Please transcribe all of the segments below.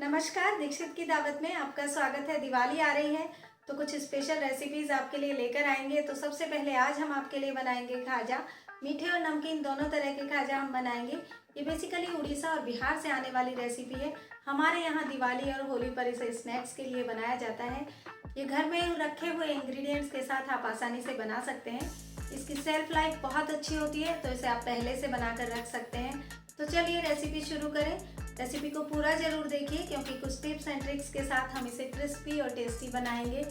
नमस्कार, दीक्षित की दावत में आपका स्वागत है। दिवाली आ रही है तो कुछ स्पेशल रेसिपीज़ आपके लिए लेकर आएंगे। तो सबसे पहले आज हम आपके लिए बनाएंगे खाजा। मीठे और नमकीन दोनों तरह के खाजा हम बनाएंगे। ये बेसिकली उड़ीसा और बिहार से आने वाली रेसिपी है। हमारे यहाँ दिवाली और होली पर इसे स्नैक्स के लिए बनाया जाता है। ये घर में रखे हुए इंग्रेडिएंट्स के साथ आप आसानी से बना सकते हैं। इसकी सेल्फ लाइफ बहुत अच्छी होती है, तो इसे आप पहले से बनाकर रख सकते हैं। तो चलिए रेसिपी शुरू करें। रेसिपी को पूरा ज़रूर देखिए क्योंकि कुछ टिप्स एंड ट्रिक्स के साथ हम इसे क्रिस्पी और टेस्टी बनाएंगे।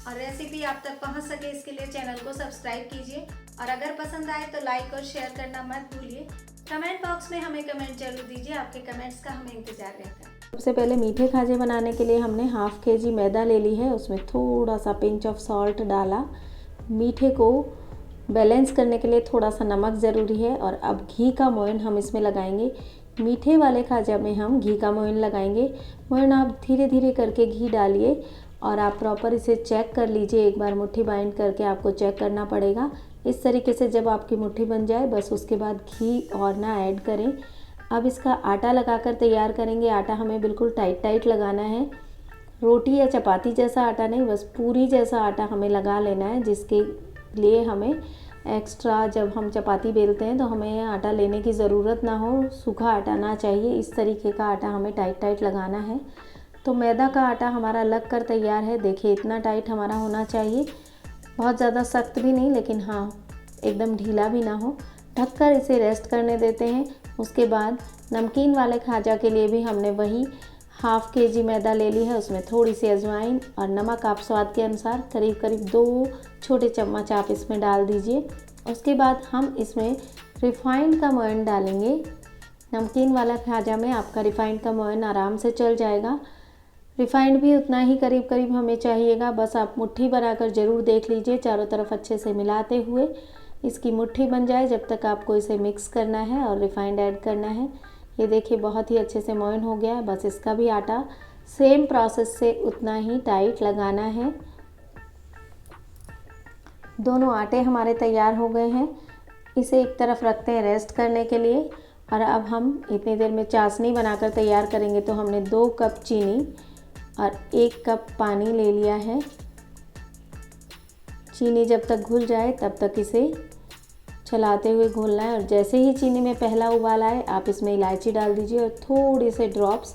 और रेसिपी आप तक पहुंच सके इसके लिए चैनल को सब्सक्राइब कीजिए और अगर पसंद आए तो लाइक और शेयर करना मत भूलिए। कमेंट बॉक्स में हमें कमेंट जरूर दीजिए, आपके कमेंट्स का हमें इंतजार रहता है। सबसे पहले मीठे खाजे बनाने के लिए हमने हाफ के जी मैदा ले ली है। उसमें थोड़ा सा पिंच ऑफ सॉल्ट डाला। मीठे को बैलेंस करने के लिए थोड़ा सा नमक ज़रूरी है। और अब घी का मोयन हम इसमें लगाएंगे। मीठे वाले खाजा में हम घी का मोयन लगाएंगे। मोयन आप धीरे धीरे करके घी डालिए और आप प्रॉपर इसे चेक कर लीजिए। एक बार मुट्ठी बाइंड करके आपको चेक करना पड़ेगा। इस तरीके से जब आपकी मुट्ठी बन जाए बस उसके बाद घी और ना ऐड करें। अब इसका आटा लगाकर तैयार करेंगे। आटा हमें बिल्कुल टाइट टाइट लगाना है, रोटी या चपाती जैसा आटा नहीं, बस पूरी जैसा आटा हमें लगा लेना है। जिसके लिए हमें एक्स्ट्रा जब हम चपाती बेलते हैं तो हमें आटा लेने की ज़रूरत ना हो, सूखा आटा ना चाहिए। इस तरीके का आटा हमें टाइट टाइट लगाना है। तो मैदा का आटा हमारा लग कर तैयार है। देखिए इतना टाइट हमारा होना चाहिए, बहुत ज़्यादा सख्त भी नहीं लेकिन हाँ एकदम ढीला भी ना हो। ढककर इसे रेस्ट करने देते हैं। उसके बाद नमकीन वाले खाजा के लिए भी हमने वही हाफ के जी मैदा ले ली है। उसमें थोड़ी सी अजवाइन और नमक आप स्वाद के अनुसार करीब करीब 2 छोटे चम्मच आप इसमें डाल दीजिए। उसके बाद हम इसमें रिफाइंड का मोयन डालेंगे। नमकीन वाला खाजा में आपका रिफाइंड का मोयन आराम से चल जाएगा। रिफाइंड भी उतना ही करीब करीब हमें चाहिएगा। बस आप मुट्ठी बनाकर ज़रूर देख लीजिए, चारों तरफ अच्छे से मिलाते हुए इसकी मुट्ठी बन जाए। जब तक आपको इसे मिक्स करना है और रिफाइंड ऐड करना है। ये देखिए बहुत ही अच्छे से मोयन हो गया है। बस इसका भी आटा सेम प्रोसेस से उतना ही टाइट लगाना है। दोनों आटे हमारे तैयार हो गए हैं। इसे एक तरफ रखते हैं रेस्ट करने के लिए। और अब हम इतनी देर में चाशनी बनाकर तैयार करेंगे। तो हमने 2 कप चीनी और 1 कप पानी ले लिया है। चीनी जब तक घुल जाए तब तक इसे चलाते हुए घोलना है। और जैसे ही चीनी में पहला उबाल आए आप इसमें इलायची डाल दीजिए और थोड़े से ड्रॉप्स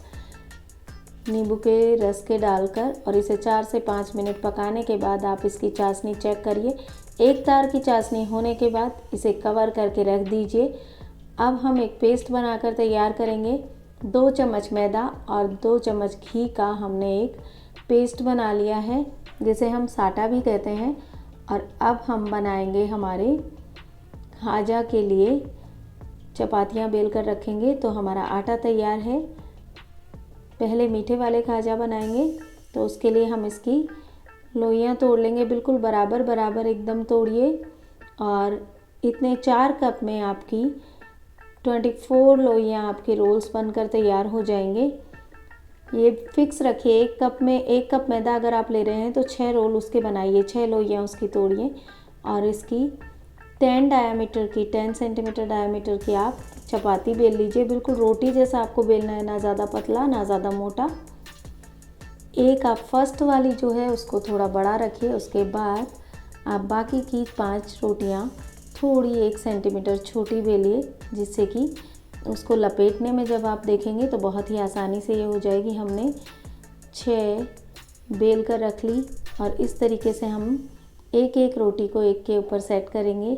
नींबू के रस के डालकर और इसे 4 से 5 मिनट पकाने के बाद आप इसकी चाशनी चेक करिए। एक तार की चाशनी होने के बाद इसे कवर करके रख दीजिए। अब हम एक पेस्ट बनाकर तैयार करेंगे। 2 चम्मच मैदा और 2 चम्मच घी का हमने एक पेस्ट बना लिया है, जिसे हम साटा भी कहते हैं। और अब हम बनाएंगे हमारे खाजा के लिए चपातियाँ बेल कर रखेंगे। तो हमारा आटा तैयार है। पहले मीठे वाले खाजा बनाएंगे तो उसके लिए हम इसकी लोइयाँ तोड़ लेंगे। बिल्कुल बराबर बराबर एकदम तोड़िए। और इतने 4 कप में आपकी 24 लोइयाँ आपके रोल्स बनकर तैयार हो जाएंगे। ये फिक्स रखिए, 1 कप में 1 कप मैदा अगर आप ले रहे हैं तो 6 रोल उसके बनाइए, 6 लोइयाँ उसकी तोड़िए। और इसकी 10 सेंटीमीटर डायमीटर की आप चपाती बेल लीजिए। बिल्कुल रोटी जैसा आपको बेलना है, ना ज़्यादा पतला ना ज़्यादा मोटा। एक आप फर्स्ट वाली जो है उसको थोड़ा बड़ा रखिए। उसके बाद आप बाकी की 5 रोटियां थोड़ी 1 सेंटीमीटर छोटी बेलिए, जिससे कि उसको लपेटने में जब आप देखेंगे तो बहुत ही आसानी से ये हो जाएगी। हमने 6 बेल कर रख ली और इस तरीके से हम एक एक रोटी को एक के ऊपर सेट करेंगे।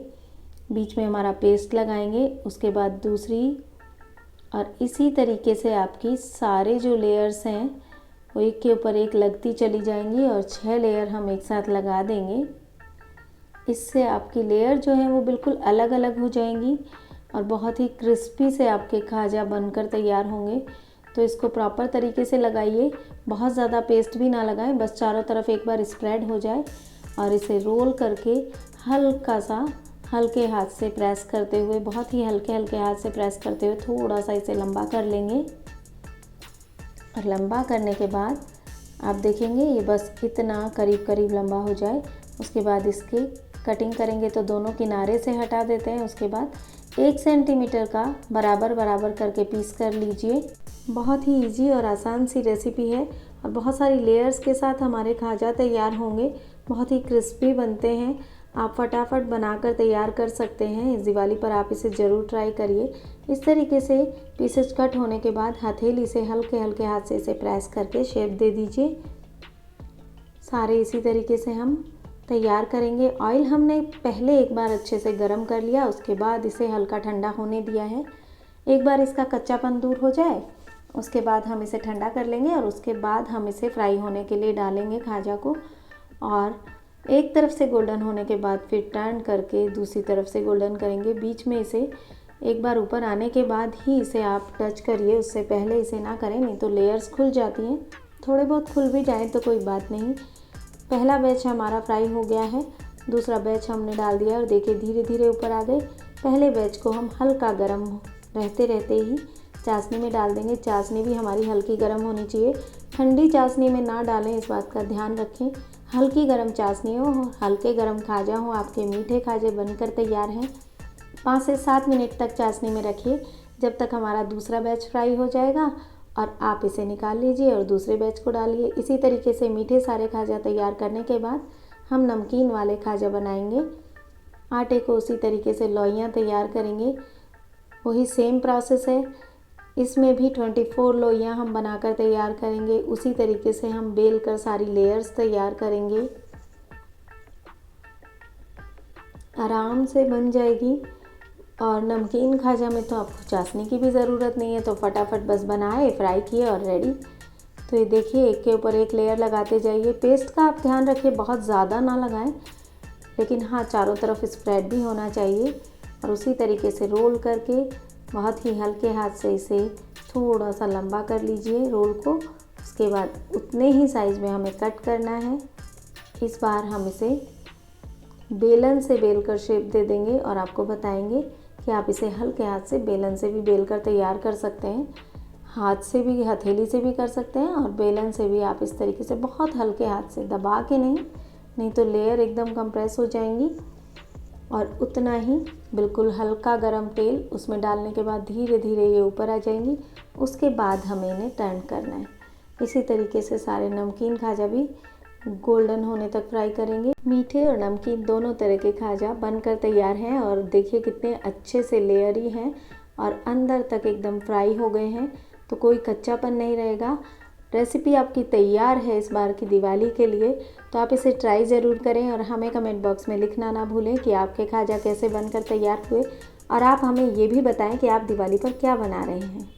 बीच में हमारा पेस्ट लगाएंगे, उसके बाद दूसरी, और इसी तरीके से आपकी सारे जो लेयर्स हैं वो एक के ऊपर एक लगती चली जाएंगी। और 6 लेयर हम एक साथ लगा देंगे। इससे आपकी लेयर जो है वो बिल्कुल अलग अलग हो जाएंगी और बहुत ही क्रिस्पी से आपके खाजा बनकर तैयार होंगे। तो इसको प्रॉपर तरीके से लगाइए, बहुत ज़्यादा पेस्ट भी ना लगाएं, बस चारों तरफ एक बार स्प्रेड हो जाए। और इसे रोल करके हल्का सा हल्के हाथ से प्रेस करते हुए, बहुत ही हल्के हल्के हाथ से प्रेस करते हुए थोड़ा सा इसे लंबा कर लेंगे। और लंबा करने के बाद आप देखेंगे ये बस इतना करीब करीब लंबा हो जाए। उसके बाद इसके कटिंग करेंगे तो दोनों किनारे से हटा देते हैं। उसके बाद 1 सेंटीमीटर का बराबर बराबर करके पीस कर लीजिए। बहुत ही इजी और आसान सी रेसिपी है और बहुत सारी लेयर्स के साथ हमारे खाजा तैयार होंगे। बहुत ही क्रिस्पी बनते हैं। आप फटाफट बनाकर तैयार कर सकते हैं। इस दिवाली पर आप इसे ज़रूर ट्राई करिए। इस तरीके से पीसेज कट होने के बाद हथेली से हल्के हल्के हाथ से इसे प्रेस करके शेप दे दीजिए। सारे इसी तरीके से हम तैयार करेंगे। ऑयल हमने पहले एक बार अच्छे से गर्म कर लिया, उसके बाद इसे हल्का ठंडा होने दिया है। एक बार इसका कच्चापन दूर हो जाए उसके बाद हम इसे ठंडा कर लेंगे और उसके बाद हम इसे फ्राई होने के लिए डालेंगे खाजा को। और एक तरफ से गोल्डन होने के बाद फिर टर्न करके दूसरी तरफ से गोल्डन करेंगे। बीच में इसे एक बार ऊपर आने के बाद ही इसे आप टच करिए, उससे पहले इसे ना करें, नहीं तो लेयर्स खुल जाती हैं। थोड़े बहुत खुल भी जाएं तो कोई बात नहीं। पहला बैच हमारा फ्राई हो गया है, दूसरा बैच हमने डाल दिया और देखिए धीरे धीरे ऊपर आ गए। पहले बैच को हम हल्का गर्म रहते रहते ही चाशनी में डाल देंगे। चाशनी भी हमारी हल्की गर्म होनी चाहिए, ठंडी चाशनी में ना डालें, इस बात का ध्यान रखें। हल्की गर्म चाशनी हो, हल्के गर्म खाजा हो, आपके मीठे खाजे बनकर तैयार हैं। 5 से 7 मिनट तक चाशनी में रखिए, जब तक हमारा दूसरा बैच फ्राई हो जाएगा और आप इसे निकाल लीजिए और दूसरे बैच को डालिए। इसी तरीके से मीठे सारे खाजा तैयार करने के बाद हम नमकीन वाले खाजा बनाएंगे। आटे को उसी तरीके से लोइयाँ तैयार करेंगे, वही सेम प्रोसेस है। इसमें भी 24 लोइयाँ हम बनाकर तैयार करेंगे। उसी तरीके से हम बेल कर सारी लेयर्स तैयार करेंगे, आराम से बन जाएगी। और नमकीन खाजा में तो आपको चाशनी की भी ज़रूरत नहीं है, तो फटाफट बस बनाए, फ्राई किए और रेडी। तो ये देखिए एक के ऊपर एक लेयर लगाते जाइए। पेस्ट का आप ध्यान रखिए, बहुत ज़्यादा ना लगाएं, लेकिन हाँ चारों तरफ स्प्रेड भी होना चाहिए। और उसी तरीके से रोल करके बहुत ही हल्के हाथ से इसे थोड़ा सा लंबा कर लीजिए रोल को। उसके बाद उतने ही साइज़ में हमें कट करना है। इस बार हम इसे बेलन से बेलकर शेप दे देंगे और आपको बताएंगे कि आप इसे हल्के हाथ से बेलन से भी बेलकर तैयार कर सकते हैं। हाथ से भी, हथेली से भी कर सकते हैं और बेलन से भी आप इस तरीके से बहुत हल्के हाथ से, दबा के नहीं तो लेयर एकदम कंप्रेस हो जाएंगी। और उतना ही बिल्कुल हल्का गरम तेल उसमें डालने के बाद धीरे धीरे ये ऊपर आ जाएंगी। उसके बाद हमें इन्हें टर्न करना है। इसी तरीके से सारे नमकीन खाजा भी गोल्डन होने तक फ्राई करेंगे। मीठे और नमकीन दोनों तरह के खाजा बनकर तैयार हैं और देखिए कितने अच्छे से लेयरी हैं और अंदर तक एकदम फ्राई हो गए हैं, तो कोई कच्चापन नहीं रहेगा। रेसिपी आपकी तैयार है इस बार की दिवाली के लिए, तो आप इसे ट्राई ज़रूर करें और हमें कमेंट बॉक्स में लिखना ना भूलें कि आपके खाजा कैसे बनकर तैयार हुए। और आप हमें ये भी बताएं कि आप दिवाली पर क्या बना रहे हैं।